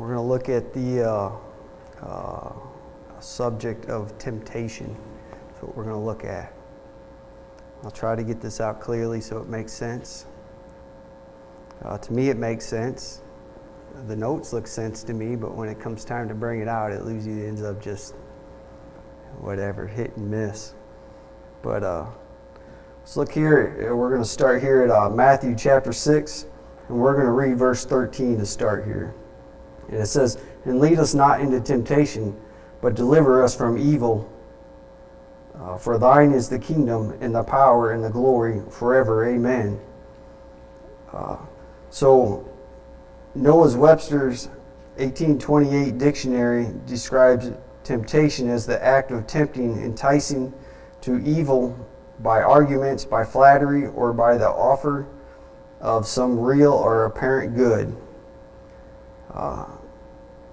We're going to look at the subject of temptation. That's what we're going to look at. I'll try to get this out clearly so it makes sense. To me, it makes sense. The notes look sense to me, but when it comes time to bring it out, it usually ends up just whatever, hit and miss. But let's look here. We're going to start here at Matthew chapter 6, and we're going to read verse 13 to start here. And it says, "And lead us not into temptation, but deliver us from evil. For thine is the kingdom, and the power, and the glory, forever. Amen." So, Noah's Webster's 1828 dictionary describes temptation as the act of tempting, enticing to evil by arguments, by flattery, or by the offer of some real or apparent good.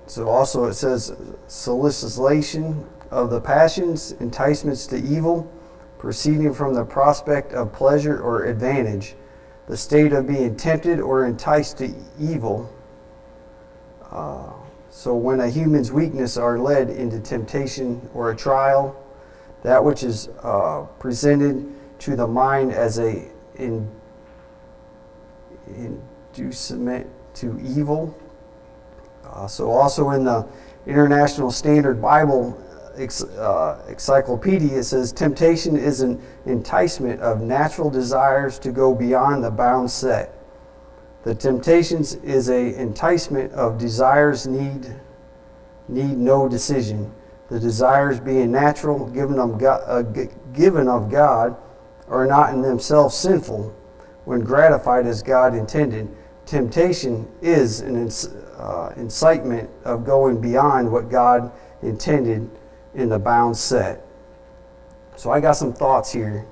So also it says solicitation of the passions, enticements to evil, proceeding from the prospect of pleasure or advantage, the state of being tempted or enticed to evil. So when a human's weakness are led into temptation or a trial, that which is presented to the mind as a inducement to evil. So also in the International Standard Bible Encyclopedia, it says temptation is an enticement of natural desires to go beyond the bounds set. The temptations is a enticement of desires need no decision. The desires being natural, given of God, are not in themselves sinful when gratified as God intended. Temptation is an incitement of going beyond what God intended in the bounds set. So I got some thoughts here,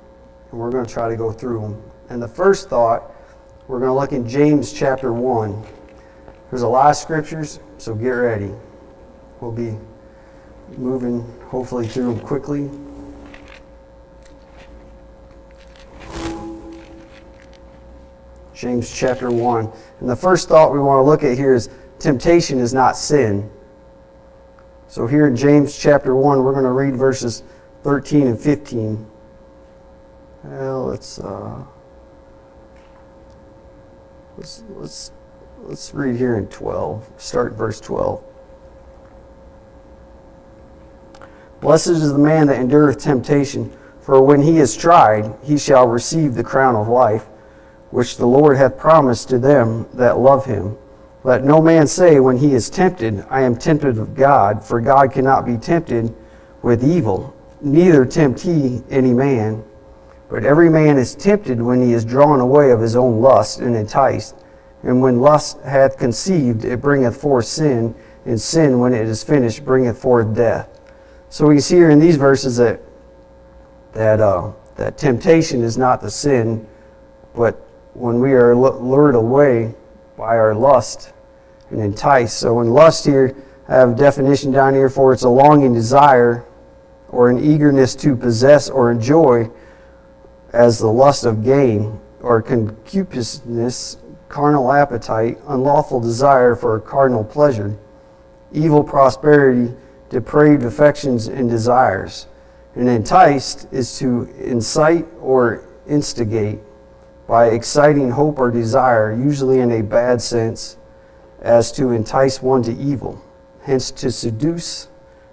and we're going to try to go through them. And the first thought, we're going to look in James chapter 1. There's a lot of scriptures, so get ready. We'll be moving hopefully through them quickly. James chapter 1. And the first thought we want to look at here is temptation is not sin. So here in James chapter 1, we're going to read verses 13 and 15. Well, let's read here in 12. Start verse 12. "Blessed is the man that endureth temptation, for when he is tried, he shall receive the crown of life, which the Lord hath promised to them that love him. Let no man say when he is tempted, I am tempted of God, for God cannot be tempted with evil, neither tempt he any man. But every man is tempted when he is drawn away of his own lust and enticed. And when lust hath conceived, it bringeth forth sin, and sin, when it is finished, bringeth forth death." So we see here in these verses that temptation is not the sin, but when we are lured away by our lust and enticed. So in lust here, I have a definition down here for it's a longing desire or an eagerness to possess or enjoy, as the lust of gain, or concupiscence, carnal appetite, unlawful desire for carnal pleasure, evil prosperity, depraved affections and desires. And enticed is to incite or instigate by exciting hope or desire, usually in a bad sense, as to entice one to evil. Hence to seduce,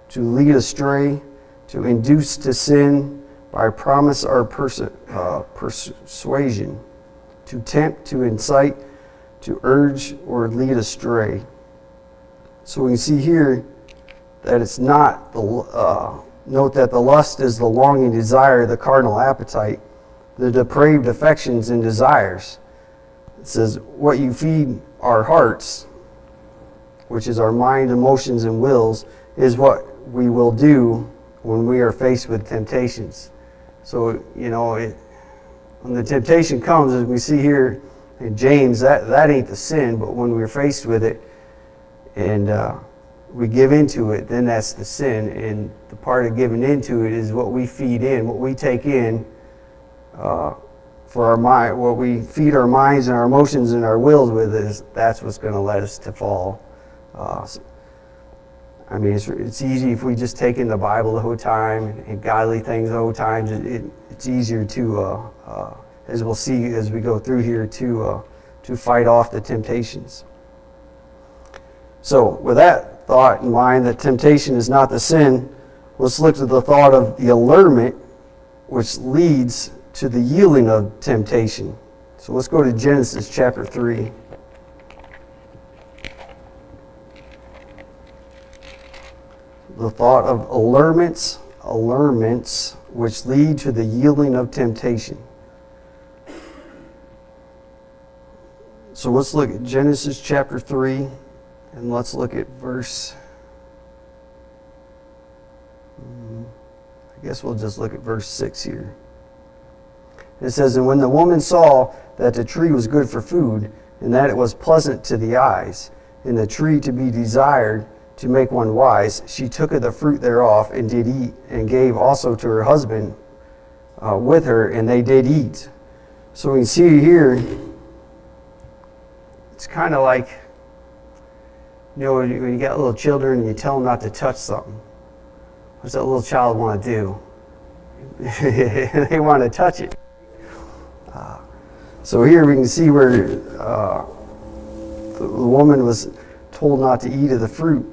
to lead astray, to induce to sin by promise or persuasion, to tempt, to incite, to urge or lead astray. So we can see here that it's not note that the lust is the longing desire, the carnal appetite, the depraved affections and desires. It says, what you feed our hearts, which is our mind, emotions, and wills, is what we will do when we are faced with temptations. So, when the temptation comes, as we see here in James, that ain't the sin, but when we're faced with it and we give into it, then that's the sin. And the part of giving into it is what we feed in, what we take in for our mind, what we feed our minds and our emotions and our wills with, that's what's going to let us to fall. I mean, it's easy if we just take in the Bible the whole time and godly things the whole time. It's easier to, as we'll see as we go through here, to fight off the temptations. So, with that thought in mind, that temptation is not the sin, let's look at the thought of the allurement, which leads to the yielding of temptation. So let's go to Genesis chapter 3. The thought of allurements, which lead to the yielding of temptation. So let's look at Genesis chapter 3, and let's look at verse, I guess we'll just look at verse 6 here. It says, "And when the woman saw that the tree was good for food, and that it was pleasant to the eyes, and the tree to be desired to make one wise, she took of the fruit thereof, and did eat, and gave also to her husband with her, and they did eat." So we can see here, it's kind of like, when you got little children and you tell them not to touch something. What does that little child want to do? They want to touch it. So here we can see where the woman was told not to eat of the fruit.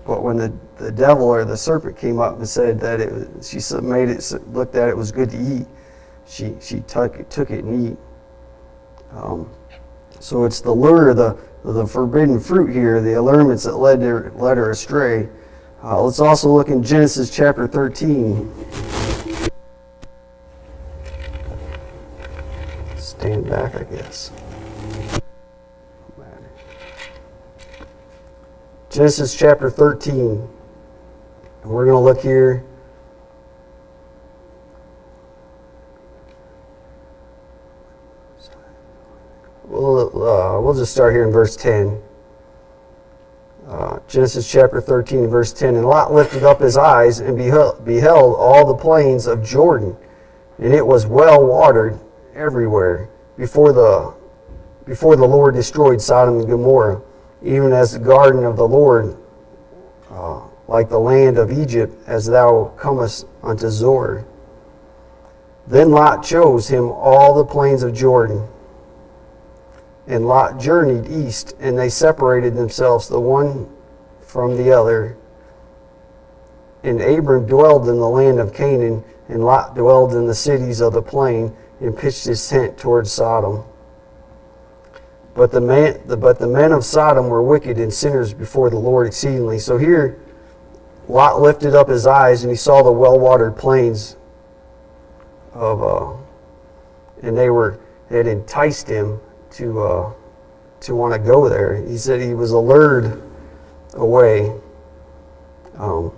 But when the devil or the serpent came up and said that she looked at it was good to eat, she took it and eat. So it's the lure, the forbidden fruit here, the allurements that led her astray. Let's also look in Genesis chapter 13. Stand back, I guess. Genesis chapter 13. And we're going to look here. We'll just start here in verse 10. Genesis chapter 13, verse 10. "And Lot lifted up his eyes and beheld all the plains of Jordan, and it was well watered everywhere before the Lord destroyed Sodom and Gomorrah, even as the garden of the Lord, like the land of Egypt, as thou comest unto Zoar. Then Lot chose him all the plains of Jordan. And Lot journeyed east, and they separated themselves the one from the other. And Abram dwelled in the land of Canaan, and Lot dwelled in the cities of the plain, and pitched his tent towards Sodom. But the men of Sodom were wicked and sinners before the Lord exceedingly." So here, Lot lifted up his eyes, and he saw the well-watered plains and they had enticed him to want to go there. He said he was allured away, and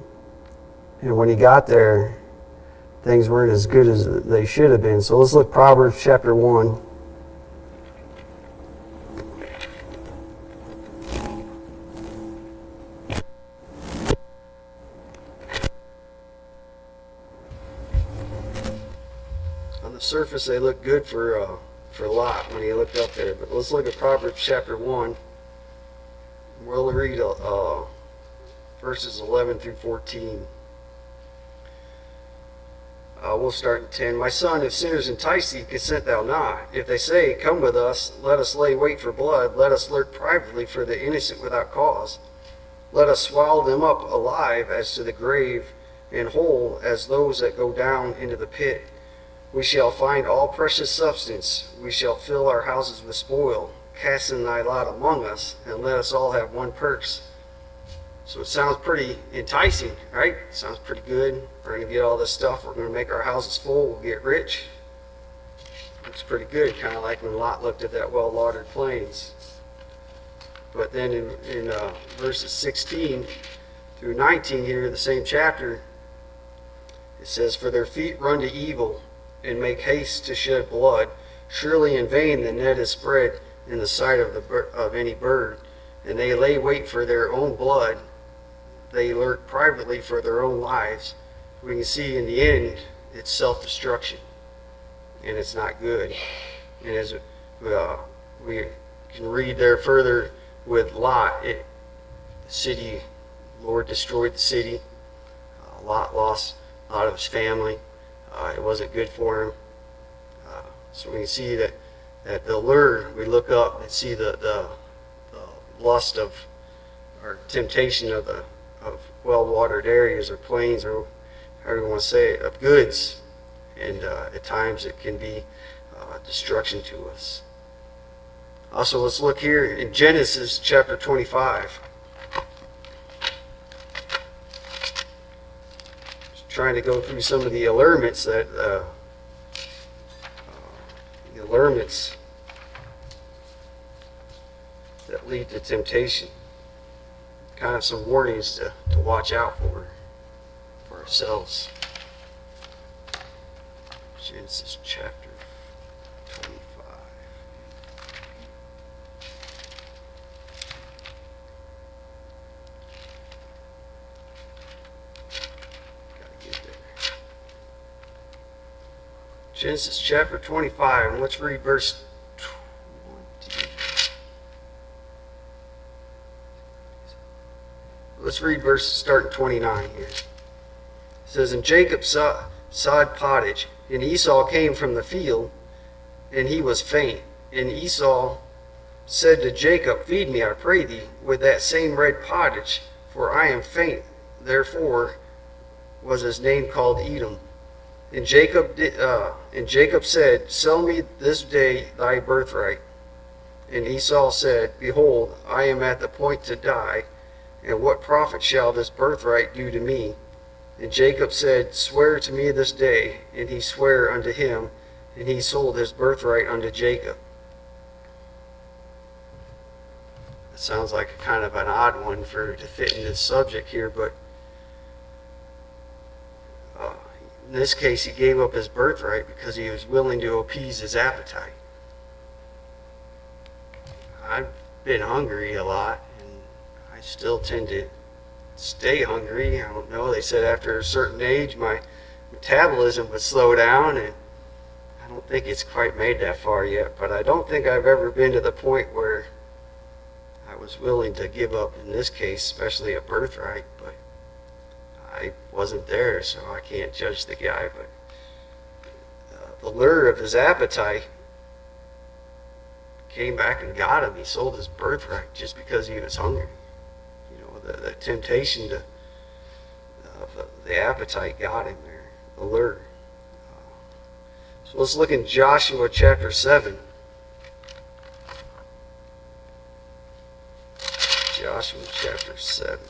when he got there, things weren't as good as they should have been. So let's look Proverbs chapter 1. On the surface, they look good for Lot when he looked up there. But let's look at Proverbs chapter 1. We'll read verses 11 through 14. We'll start in 10. "My son, if sinners entice thee, consent thou not. If they say, Come with us, let us lay wait for blood, let us lurk privately for the innocent without cause. Let us swallow them up alive as to the grave, and whole as those that go down into the pit. We shall find all precious substance. We shall fill our houses with spoil. Cast in thy lot among us, and let us all have one purse." So it sounds pretty enticing, right? Sounds pretty good. We're going to get all this stuff. We're going to make our houses full. We'll get rich. Looks pretty good, kind of like when Lot looked at that well-watered plains. But then in verses 16 through 19 here, the same chapter, it says, "For their feet run to evil, and make haste to shed blood. Surely in vain the net is spread in the sight of any bird, and they lay wait for their own blood. They lurk privately for their own lives." We can see in the end, it's self-destruction, and it's not good. And as we can read there further with Lot, city, Lord destroyed the city. Lot lost a lot of his family. It wasn't good for him. So we can see that the lure, we look up and see the lust of, or temptation of well-watered areas or plains, or however you want to say it, of goods. And at times it can be destruction to us. Also, let's look here in Genesis chapter 25. Just trying to go through some of the allurements that lead to temptation. Kind of some warnings to watch out for ourselves. Genesis chapter 25. Gotta get there. Genesis chapter 25, and let's read verse 20. Let's read verse starting 29 here. It says, "And Jacob sowed pottage, and Esau came from the field, and he was faint. And Esau said to Jacob, Feed me, I pray thee, with that same red pottage, for I am faint. Therefore was his name called Edom. And Jacob said, Sell me this day thy birthright. And Esau said, Behold, I am at the point to die, and what profit shall this birthright do to me? And Jacob said, Swear to me this day. And he sware unto him, and he sold his birthright unto Jacob." It sounds like kind of an odd one to fit in this subject here, but in this case he gave up his birthright because he was willing to appease his appetite. I've been hungry a lot, and I still tend to stay hungry. I don't know, they said after a certain age my metabolism would slow down, and I don't think it's quite made that far yet, but I don't think I've ever been to the point where I was willing to give up, in this case, especially a birthright, but I wasn't there, so I can't judge the guy. But the lure of his appetite came back and got him. He sold his birthright just because he was hungry. The temptation the appetite got him there, the lure. So let's look in Joshua chapter 7. Joshua chapter 7.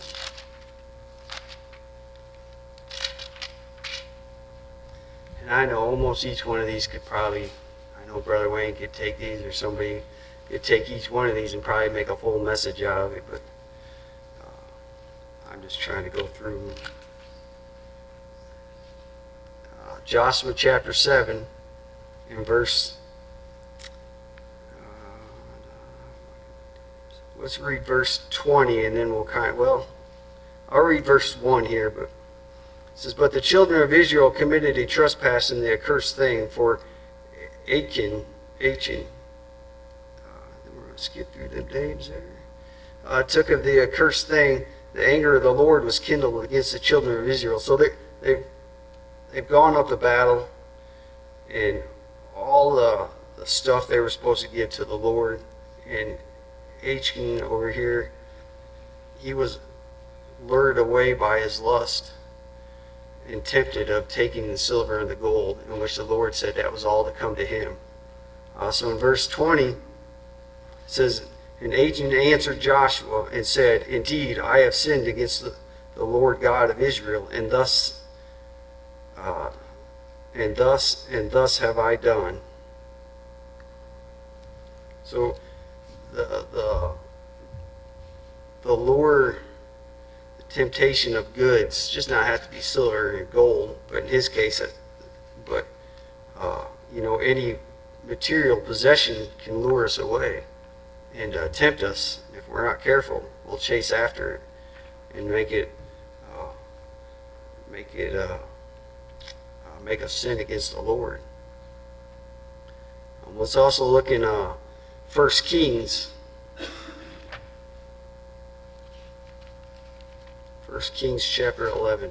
And I know almost each one of these could probably, I know Brother Wayne could take these, or somebody could take each one of these and probably make a full message out of it, but I'm just trying to go through Joshua chapter 7 in verse, let's read verse 20, and then we'll I'll read verse 1 here, but it says, "But the children of Israel committed a trespass in the accursed thing, for Achan, we're going to skip through the names there, took of the accursed thing. The anger of the Lord was kindled against the children of Israel." So they've gone up to battle, and all the stuff they were supposed to give to the Lord. And Achan over here, he was lured away by his lust and tempted of taking the silver and the gold, in which the Lord said that was all to come to him. So in verse 20, it says, "And Achan answered Joshua and said, Indeed, I have sinned against the Lord God of Israel, and thus have I done." So the lure, the temptation of goods, just not have to be silver and gold, but in his case, any material possession can lure us away and tempt us. If we're not careful, we'll chase after it and make us sin against the Lord. Let's also look in 1 Kings 1 Kings chapter 11.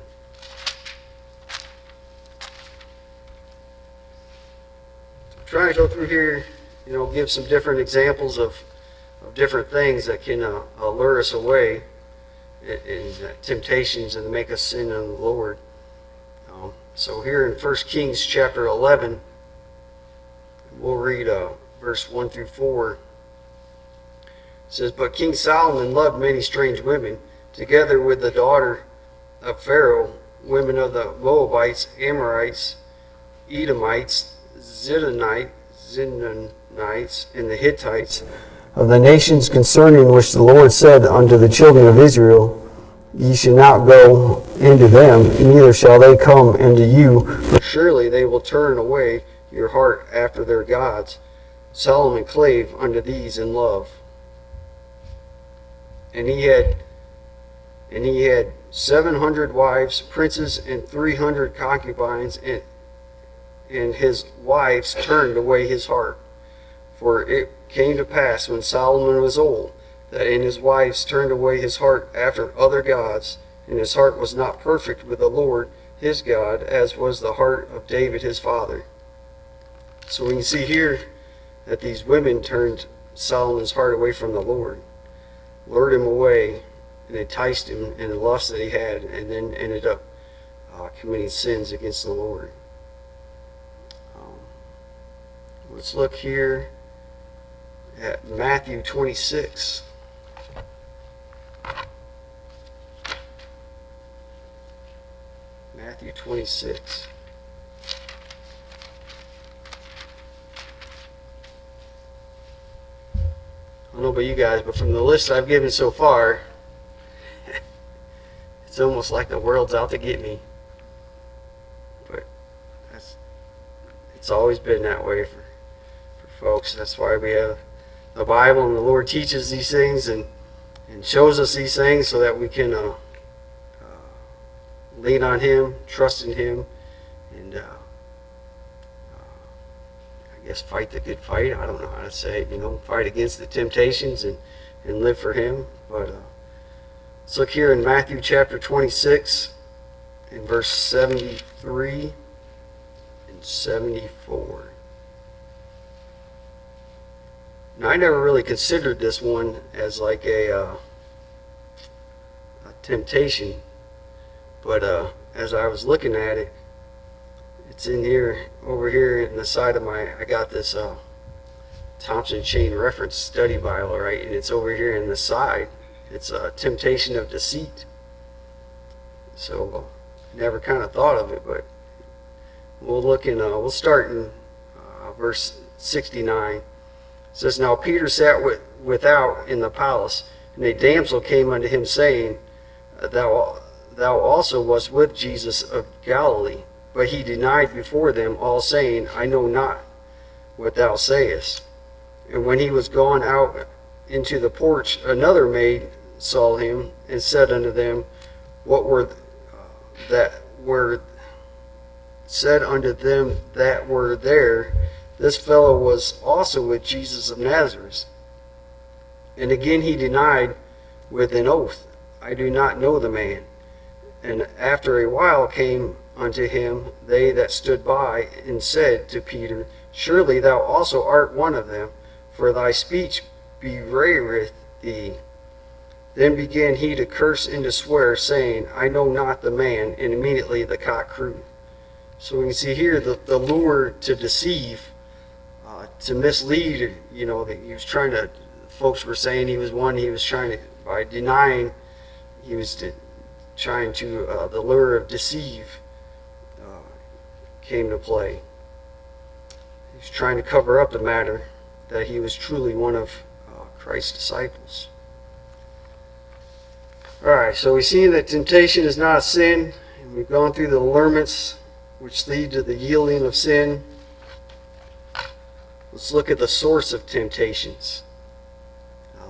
I'm trying to go through here, give some different examples of different things that can lure us away in temptations and make us sin on the Lord. So here in 1 Kings chapter 11, we'll read verse 1 through 4. It says, "But King Solomon loved many strange women, together with the daughter of Pharaoh, women of the Moabites, Amorites, Edomites, Zidonites, and the Hittites, of the nations concerning which the Lord said unto the children of Israel, Ye shall not go into them, neither shall they come into you, for surely they will turn away your heart after their gods. Solomon clave unto these in love. And he had 700 wives, princes, and 300 concubines, and his wives turned away his heart. For it came to pass when Solomon was old, that in his wives turned away his heart after other gods, and his heart was not perfect with the Lord his God, as was the heart of David his father." So we can see here that these women turned Solomon's heart away from the Lord, lured him away, and enticed him in the lust that he had, and then ended up committing sins against the Lord. Let's look here at Matthew 26. Matthew 26. I don't know about you guys, but from the list I've given so far, it's almost like the world's out to get me. But it's always been that way for folks. That's why we have the Bible, and the Lord teaches these things and shows us these things so that we can lean on Him, trust in Him, and I guess fight the good fight. I don't know how to say it, fight against the temptations and live for Him. But let's look here in Matthew chapter 26 in verse 73 and 74. Now, I never really considered this one as like a temptation, but as I was looking at it, it's in here, over here in the side of I got this Thompson Chain Reference Study Bible, right? And it's over here in the side. It's a temptation of deceit. So never kind of thought of it, but we'll start in verse 69. It says, "Now Peter sat without in the palace, and a damsel came unto him, saying, Thou also wast with Jesus of Galilee. But he denied before them all, saying, I know not what thou sayest. And when he was gone out into the porch, another maid saw him, and said unto them, What were that were said unto them that were there, This fellow was also with Jesus of Nazareth. And again he denied with an oath, I do not know the man. And after a while came unto him they that stood by, and said to Peter, Surely thou also art one of them, for thy speech bewrayeth thee. Then began he to curse and to swear, saying, I know not the man. And immediately the cock crew. So we can see here the lure to deceive, to mislead. That he was trying to. Folks were saying he was one. He was trying to, by denying, he was trying to. The lure of deceive came to play. He was trying to cover up the matter that he was truly one of Christ's disciples. Alright, so we see that temptation is not a sin, and we've gone through the allurements which lead to the yielding of sin. Let's look at the source of temptations.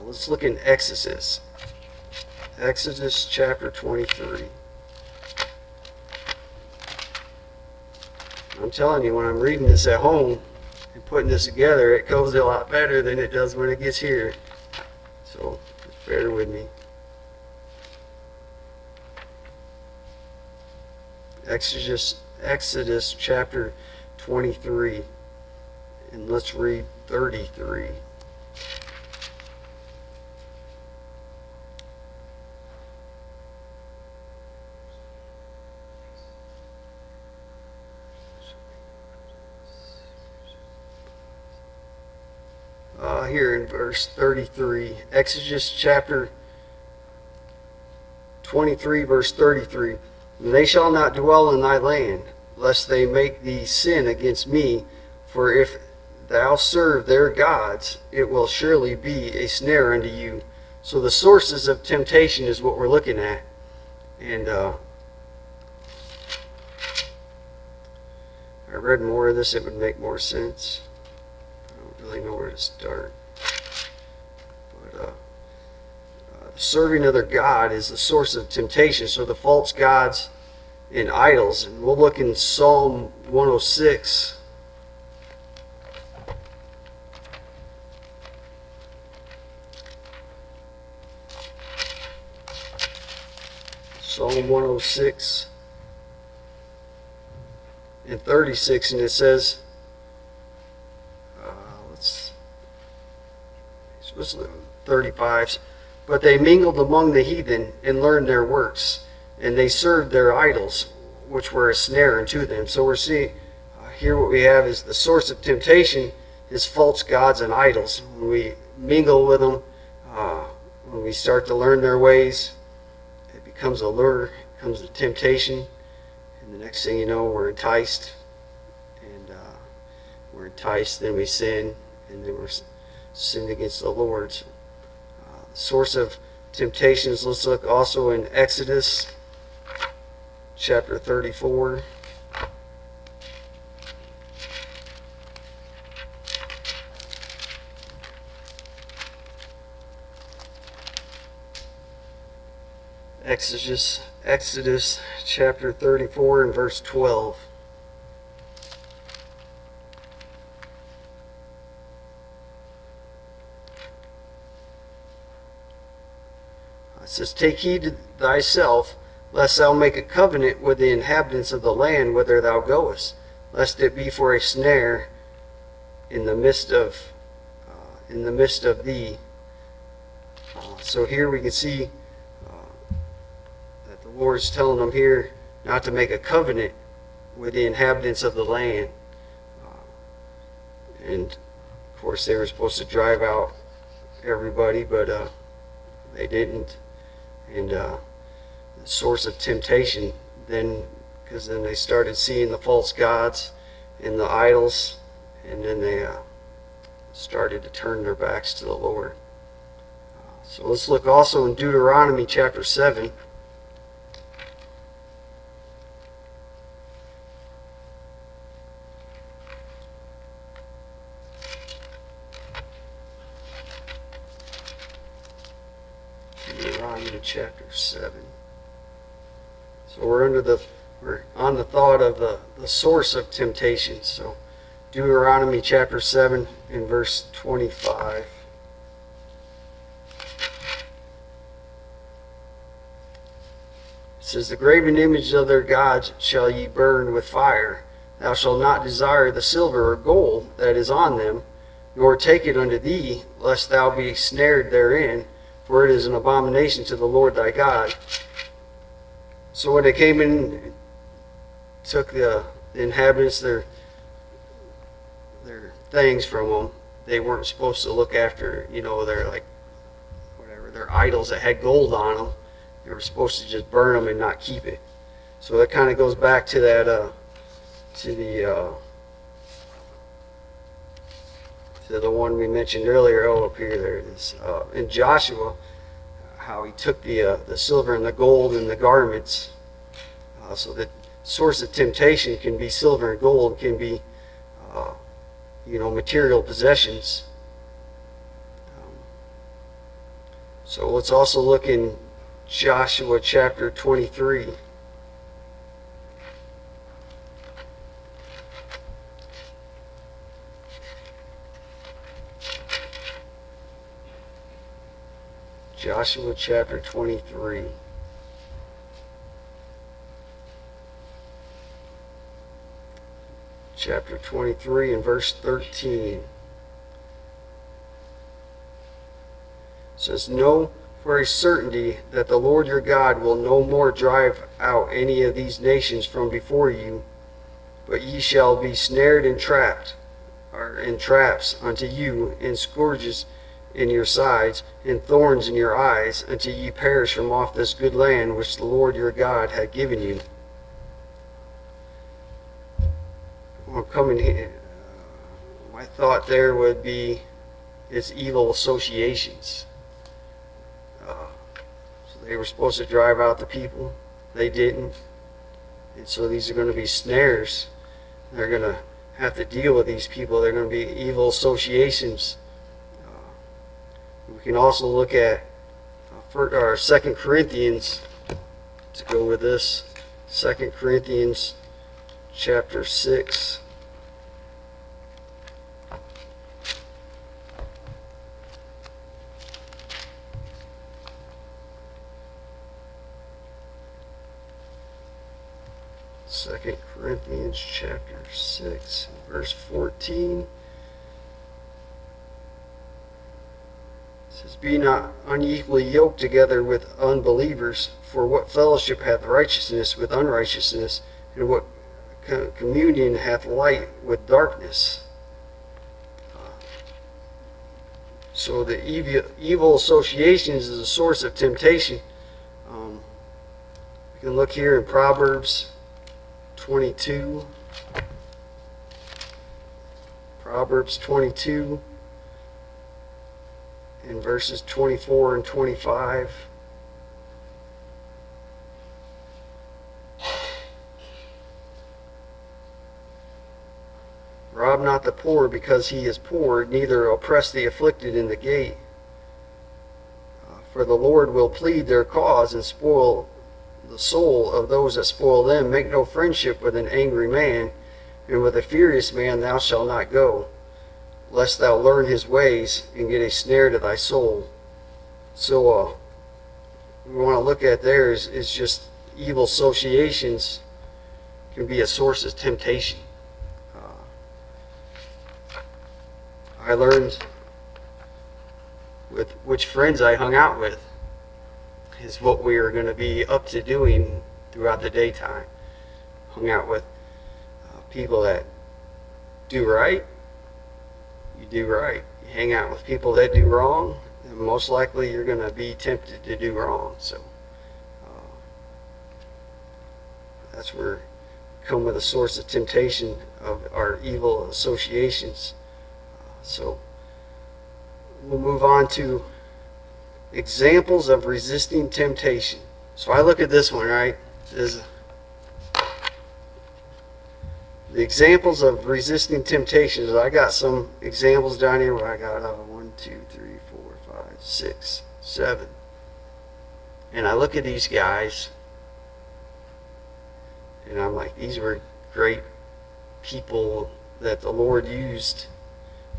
Let's look in Exodus. Exodus chapter 23. I'm telling you, when I'm reading this at home and putting this together, it goes a lot better than it does when it gets here. So, just bear with me. Exodus chapter 23, and let's read 33. Here in verse 33, Exodus chapter 23, verse 33. They shall not dwell in thy land, lest they make thee sin against me. For if thou serve their gods, it will surely be a snare unto you. So the sources of temptation is what we're looking at. And I read more of this, it would make more sense. I don't really know where to start. But serving other God is the source of temptation. So the false gods and idols. And we'll look in Psalm 106. Psalm 106 and 36, and it says, let's 35. But they mingled among the heathen and learned their works, and they served their idols, which were a snare unto them. So we're seeing here what we have is the source of temptation is false gods and idols. When we mingle with them, when we start to learn their ways, it becomes a lure, it becomes a temptation, and the next thing you know, we're enticed, and then we sin, and then we're sinned against the Lord. So, source of temptations, let's look also in Exodus chapter 34. Exodus chapter 34 and verse 12. It says, take heed to thyself, lest thou make a covenant with the inhabitants of the land whither thou goest, lest it be for a snare in the midst of thee. So here we can see that the Lord's telling them here not to make a covenant with the inhabitants of the land. And of course they were supposed to drive out everybody, but they didn't. And the source of temptation then, because then they started seeing the false gods and the idols, and then they started to turn their backs to the Lord. So let's look also in Deuteronomy chapter 7. Deuteronomy chapter 7. So we're on the thought of the source of temptation. So Deuteronomy chapter 7 and verse 25. It says, the graven image of their gods shall ye burn with fire. Thou shalt not desire the silver or gold that is on them, nor take it unto thee, lest thou be snared therein, for it is an abomination to the Lord thy God. So when they came in, took the inhabitants their things from them, they weren't supposed to look after, their idols that had gold on them. They were supposed to just burn them and not keep it. So that kind of goes back to that, to the one we mentioned earlier. Oh, up here, there it is. In Joshua, how he took the silver and the gold and the garments. So the source of temptation can be silver and gold, can be, material possessions. So let's also look in Joshua chapter 23. Joshua chapter 23. chapter 23 and verse 13. It says, "Know for a certainty that the Lord your God will no more drive out any of these nations from before you, but ye shall be snared and trapped, or in traps unto you, and scourges in your sides, and thorns in your eyes, until ye perish from off this good land which the Lord your God hath given you." Well, coming here, my thought there would be its evil associations. So they were supposed to drive out the people. They didn't. And so these are going to be snares. They're going to have to deal with these people. They're going to be evil associations. We can also look at 2 Corinthians to go with this. 2 Corinthians chapter 6. Second Corinthians chapter 6, verse 14. It says, "Be not unequally yoked together with unbelievers, for what fellowship hath righteousness with unrighteousness, and what communion hath light with darkness?" So the evil associations is a source of temptation. We can look here in Proverbs 22. Proverbs 22 in verses 24 and 25. "Rob not the poor because he is poor, neither oppress the afflicted in the gate. For the Lord will plead their cause and spoil the soul of those that spoil them. Make no friendship with an angry man, and with a furious man thou shalt not go, lest thou learn his ways and get a snare to thy soul." So we want to look at there is just evil associations can be a source of temptation. I learned with which friends I hung out with is what we are going to be up to doing throughout the daytime. Hung out with people that do right, you do right. You hang out with people that do wrong, and most likely you're going to be tempted to do wrong. So that's where we come with a source of temptation of our evil associations. So we'll move on to examples of resisting temptation. So I look at this one, right? Is the examples of resisting temptations. I got some examples down here where I got 1, 2, 3, 4, 5, 6, 7. And I look at these guys and I'm like, these were great people that the Lord used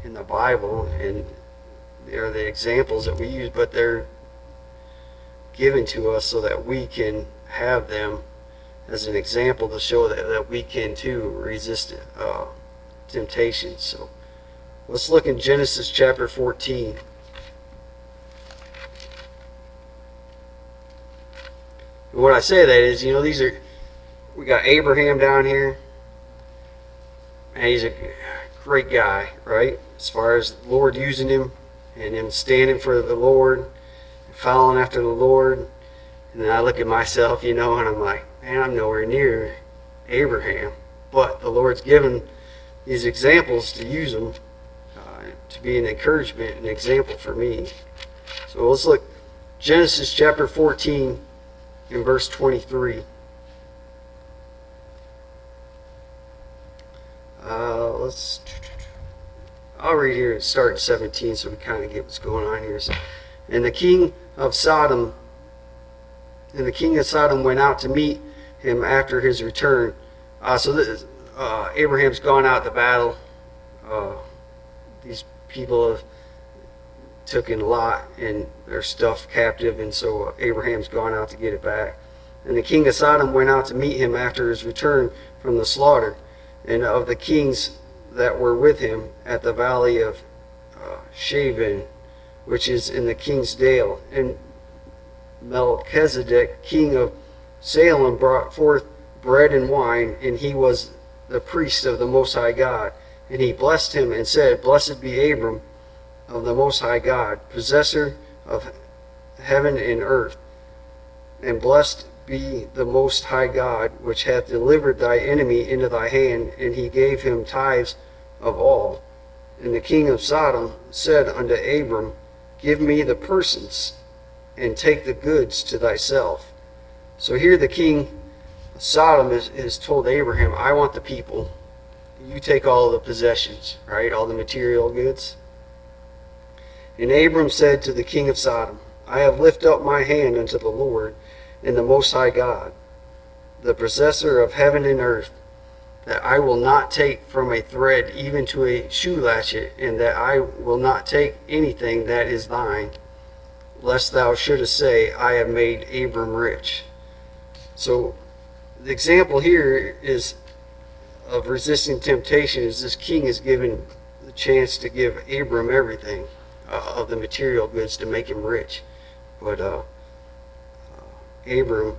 in the Bible, and they're the examples that we use, but they're given to us so that we can have them as an example to show that we can too resist temptation. So let's look in Genesis chapter 14. And what I say that is, we got Abraham down here, and he's a great guy, right? As far as the Lord using him and him standing for the Lord and following after the Lord. And then I look at myself, and I'm like, man, I'm nowhere near Abraham. But the Lord's given these examples to use them to be an encouragement, an example for me. So let's look Genesis chapter 14 in verse 23. I'll read here and start at 17 so we kind of get what's going on here. And the king of Sodom went out to meet him after his return. Abraham's gone out to battle. These people have taken Lot and their stuff captive, and so Abraham's gone out to get it back. And the king of Sodom went out to meet him after his return from the slaughter. and of the kings that were with him at the valley of Shaven, which is in the king's dale. And Melchizedek, king of Salem, brought forth bread and wine, and he was the priest of the Most High God. And he blessed him and said, Blessed be Abram of the Most High God, possessor of heaven and earth, and blessed be the Most High God, which hath delivered thy enemy into thy hand. And he gave him tithes of all. And the king of Sodom said unto Abram, Give me the persons, and take the goods to thyself. So here the king of Sodom is told Abraham, I want the people. You take all the possessions, right? All the material goods. And Abram said to the king of Sodom, I have lifted up my hand unto the Lord and the Most High God, the possessor of heaven and earth, that I will not take from a thread even to a shoe latchet, and that I will not take anything that is thine, lest thou shouldest say, I have made Abram rich. So the example here is of resisting temptation is this king is given the chance to give Abram everything of the material goods to make him rich. But Abram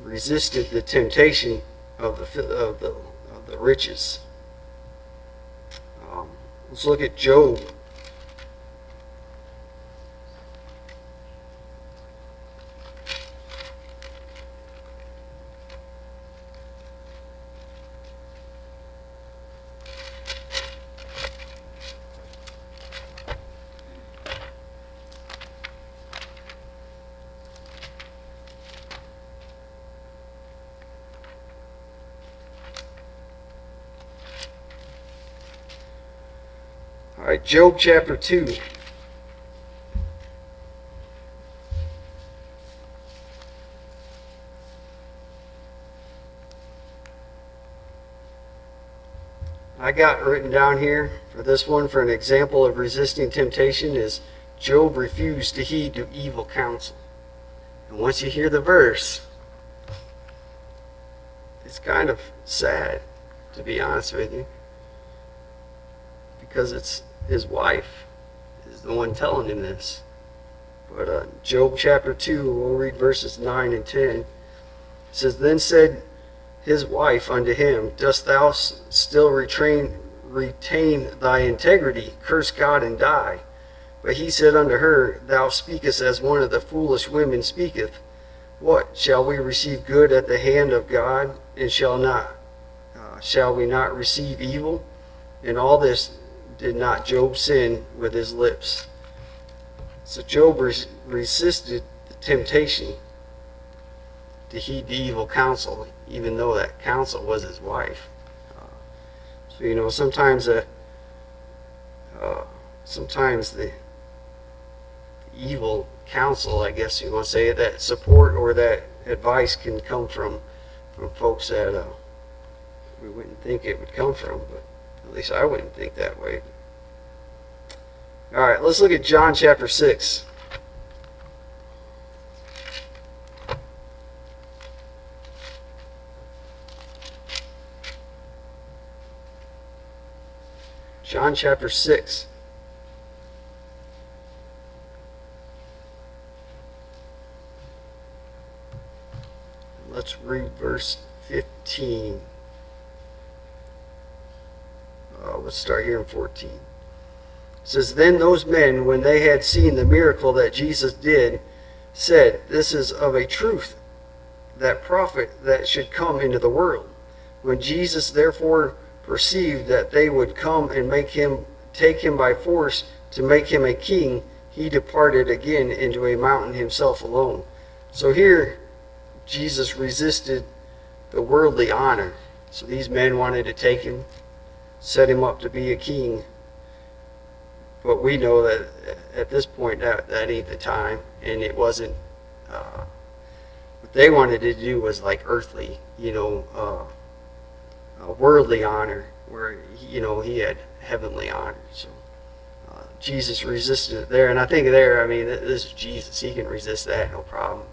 resisted the temptation of the riches. Let's look at Job. All right, Job chapter 2. I got written down here for this one for an example of resisting temptation is Job refused to heed to evil counsel. And once you hear the verse, it's kind of sad, to be honest with you, because it's his wife is the one telling him this. But Job chapter 2, we'll read verses 9 and 10. It says, Then said his wife unto him, Dost thou still retain thy integrity? Curse God and die. But he said unto her, Thou speakest as one of the foolish women speaketh. What, shall we receive good at the hand of God, and shall we not receive evil? In all this did not Job sin with his lips. So Job resisted the temptation to heed the evil counsel, even though that counsel was his wife. So sometimes the evil counsel, I guess you want to say, that support or that advice can come from folks that we wouldn't think it would come from, but at least I wouldn't think that way. All right, let's look at John chapter 6. John chapter 6. Let's read verse 15. Let's start here in 14. It says, Then those men, when they had seen the miracle that Jesus did, said, This is of a truth that prophet that should come into the world. When Jesus therefore perceived that they would come and take him by force to make him a king, he departed again into a mountain himself alone. So here, Jesus resisted the worldly honor. So these men wanted to take him, set him up to be a king. But we know that at this point that ain't the time, and it wasn't. What they wanted to do was like earthly, worldly honor, where he had heavenly honor. So Jesus resisted it there, and I think there, this is Jesus. He can resist that, no problem.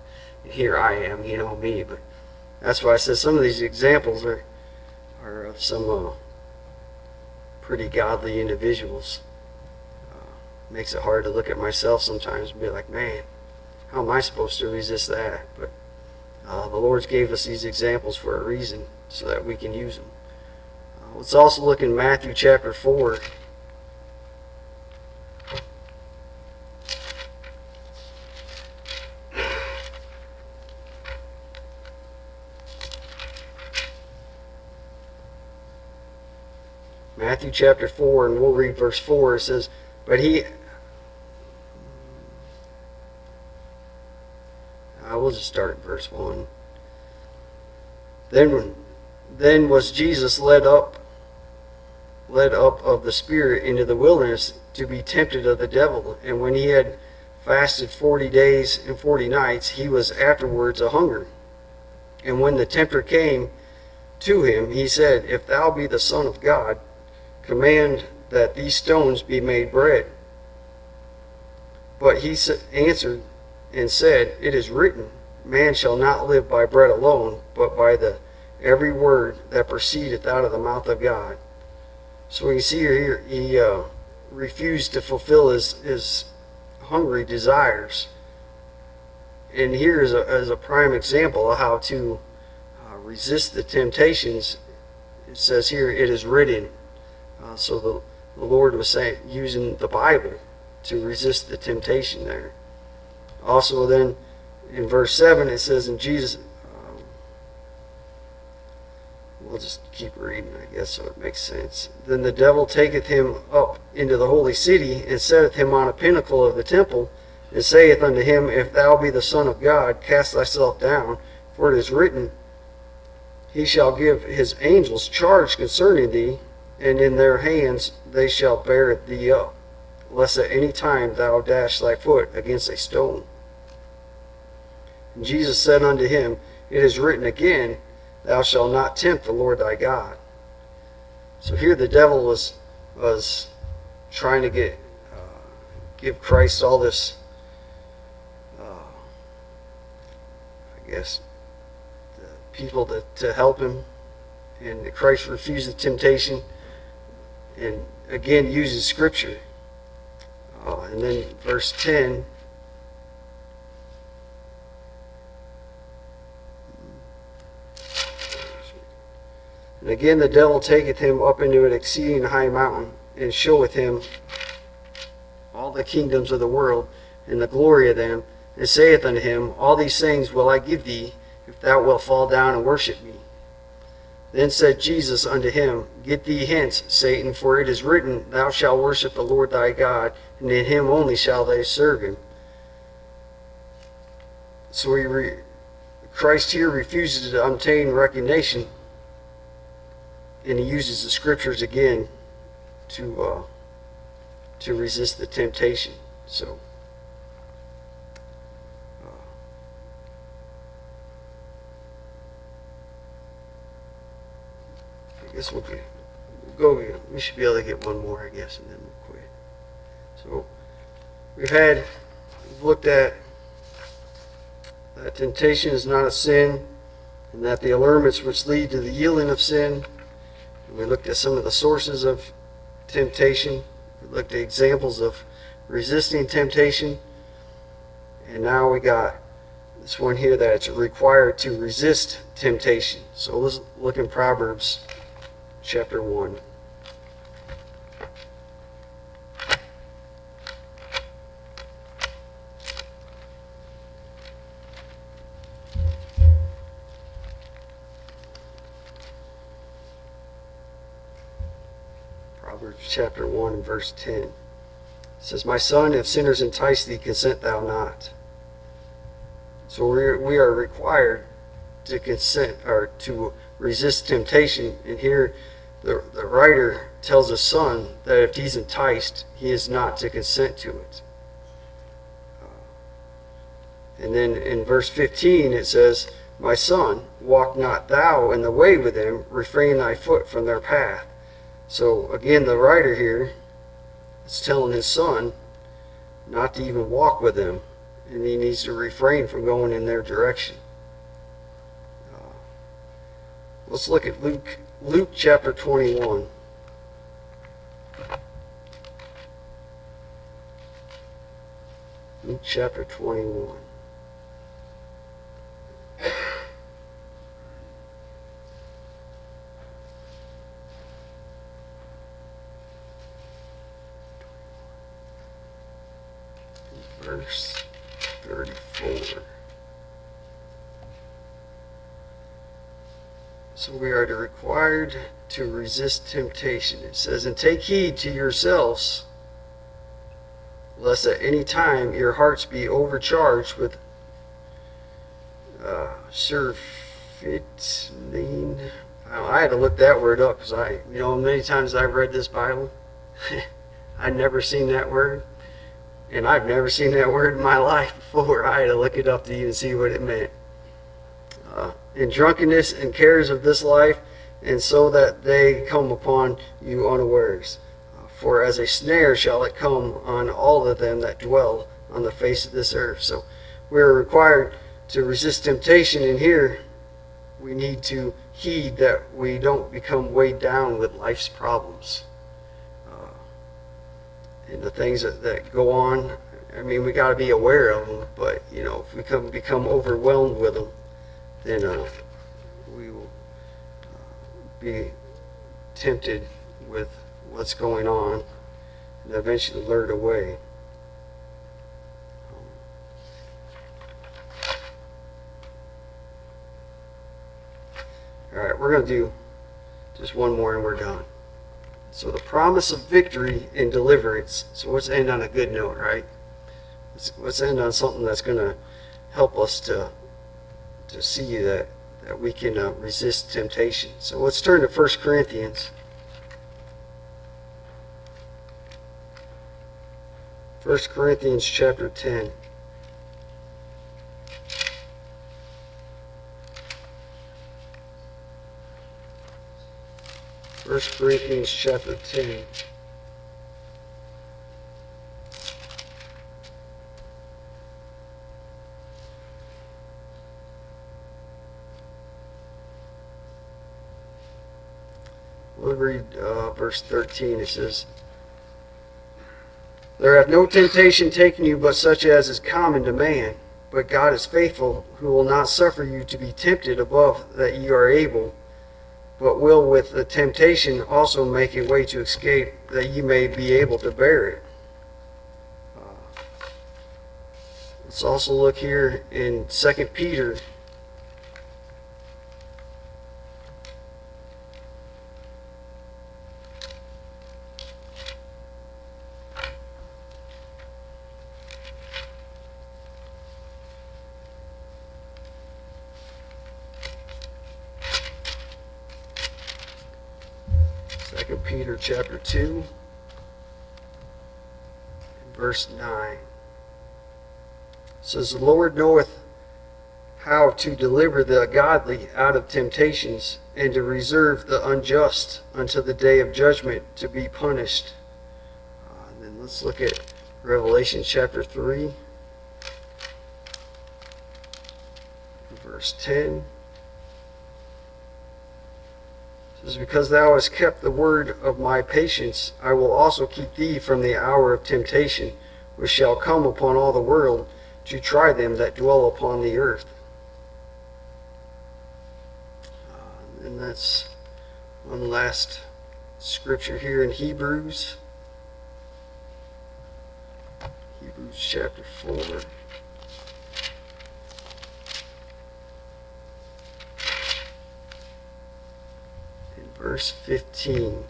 And here I am, me. But that's why I said some of these examples are are of some pretty godly individuals. Makes it hard to look at myself sometimes and be like, man, how am I supposed to resist that? But the Lord gave us these examples for a reason so that we can use them. Let's also look in Matthew chapter 4. Matthew chapter 4, and we'll read verse 4. It says, but I will just start at verse 1. Then was Jesus led up of the Spirit into the wilderness to be tempted of the devil. And when he had fasted 40 days and 40 nights, he was afterwards a hunger. And when the tempter came to him, he said, if thou be the Son of God, command that these stones be made bread. But he answered and said, it is written, man shall not live by bread alone, but by every word that proceedeth out of the mouth of God. So we can see here he refused to fulfill his hungry desires. And here is a prime example of how to resist the temptations. It says here, it is written. So the Lord was saying, using the Bible to resist the temptation there. Also then in verse 7 it says, in Jesus, we'll just keep reading, I guess, so it makes sense. Then the devil taketh him up into the holy city, and setteth him on a pinnacle of the temple, and saith unto him, if thou be the Son of God, cast thyself down, for it is written, he shall give his angels charge concerning thee, and in their hands they shall bear thee up, lest at any time thou dash thy foot against a stone. And Jesus said unto him, it is written again, thou shalt not tempt the Lord thy God. So here the devil was trying to give Christ all this, I guess, people to help him. And Christ refused the temptation and again uses Scripture. And then verse 10. And again the devil taketh him up into an exceeding high mountain, and showeth him all the kingdoms of the world, and the glory of them, and saith unto him, all these things will I give thee, if thou wilt fall down and worship me. Then said Jesus unto him, get thee hence, Satan, for it is written, thou shalt worship the Lord thy God, and in him only shalt thou serve him. So Christ here refuses to obtain recognition, and he uses the Scriptures again to resist the temptation. So I guess we'll go. We should be able to get one more, I guess, and then we'll quit. So we've looked at that temptation is not a sin, and that the allurements which lead to the yielding of sin. And we looked at some of the sources of temptation. We looked at examples of resisting temptation. And now we got this one here that it's required to resist temptation. So let's look in Proverbs chapter 1. Proverbs chapter 1 and verse 10. It says, my son, if sinners entice thee, consent thou not. So we are required to consent, or to resist temptation. And here the writer tells his son that if he's enticed, he is not to consent to it. And then in verse 15 it says, my son, walk not thou in the way with them, refrain thy foot from their path. So again, the writer here is telling his son not to even walk with them, and he needs to refrain from going in their direction. Let's look at Luke Luke chapter 21. Luke chapter 21. Verse 34. So we are required to resist temptation. It says, and take heed to yourselves, lest at any time your hearts be overcharged with surfeiting. I had to look that word up because many times I've read this Bible, I'd never seen that word. And I've never seen that word in my life before. I had to look it up to even see what it meant. In drunkenness and cares of this life, and so that they come upon you unawares. For as a snare shall it come on all of them that dwell on the face of this earth. So we're required to resist temptation, and here we need to heed that we don't become weighed down with life's problems. And the things that go on, I mean, we got to be aware of them, but, if we become overwhelmed with them, then we will be tempted with what's going on and eventually lured away. All right, we're going to do just one more and we're done. So the promise of victory and deliverance. So let's end on a good note, right? Let's end on something that's going to help us to see that we can resist temptation. So let's turn to 1 Corinthians. 1 Corinthians chapter 10. 1 Corinthians chapter 10. We'll read verse 13. It says, there hath no temptation taken you but such as is common to man. But God is faithful, who will not suffer you to be tempted above that ye are able, but will with the temptation also make a way to escape, that ye may be able to bear it. Let's also look here in 2 Peter. Peter chapter 2, verse 9. It says, the Lord knoweth how to deliver the godly out of temptations, and to reserve the unjust until the day of judgment to be punished. And then let's look at Revelation chapter 3, verse 10. It says, because thou hast kept the word of my patience, I will also keep thee from the hour of temptation, which shall come upon all the world, to try them that dwell upon the earth. And that's one last scripture here in Hebrews. Hebrews chapter 4. Verse 15.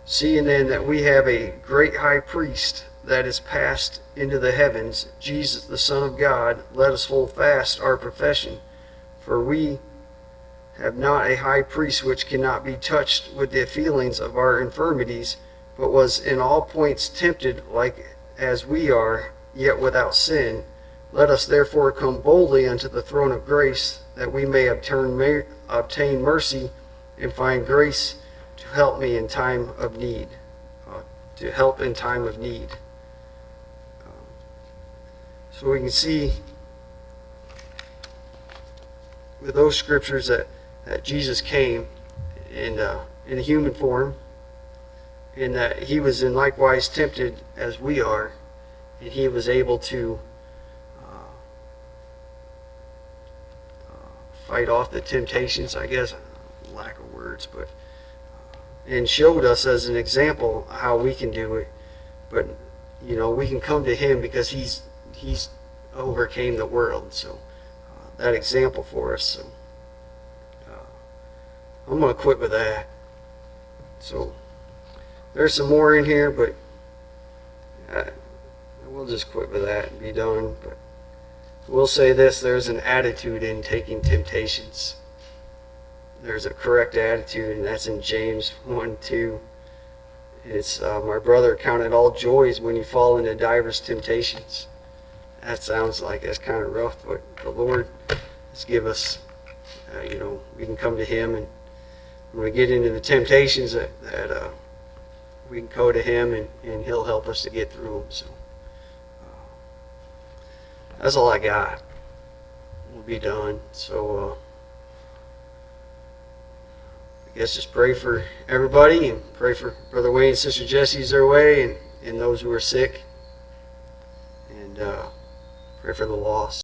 Seeing then that we have a great high priest that is passed into the heavens, Jesus the Son of God, let us hold fast our profession. For we have not a high priest which cannot be touched with the feelings of our infirmities, but was in all points tempted like as we are, yet without sin. Let us therefore come boldly unto the throne of grace, that we may obtain mercy and find grace to help me in time of need. To help in time of need. So we can see with those scriptures that Jesus came in a human form, and that he was in likewise tempted as we are, and he was able to fight off the temptations, I guess, lack of words, but and showed us as an example how we can do it. But we can come to him because he's overcame the world. So that example for us. So I'm going to quit with that. So there's some more in here, but we'll just quit with that and be done. But we'll say this: there's an attitude in taking temptations. There's a correct attitude, and that's in James 1:2. It's, my brother, count it all joys when you fall into diverse temptations. That sounds like it's kind of rough, but the Lord has given us, we can come to him, and when we get into the temptations that we can go to him, and he'll help us to get through them. So that's all I got. We'll be done. So I guess just pray for everybody, and pray for Brother Wayne and Sister Jessie's their way, and those who are sick, and pray for the lost.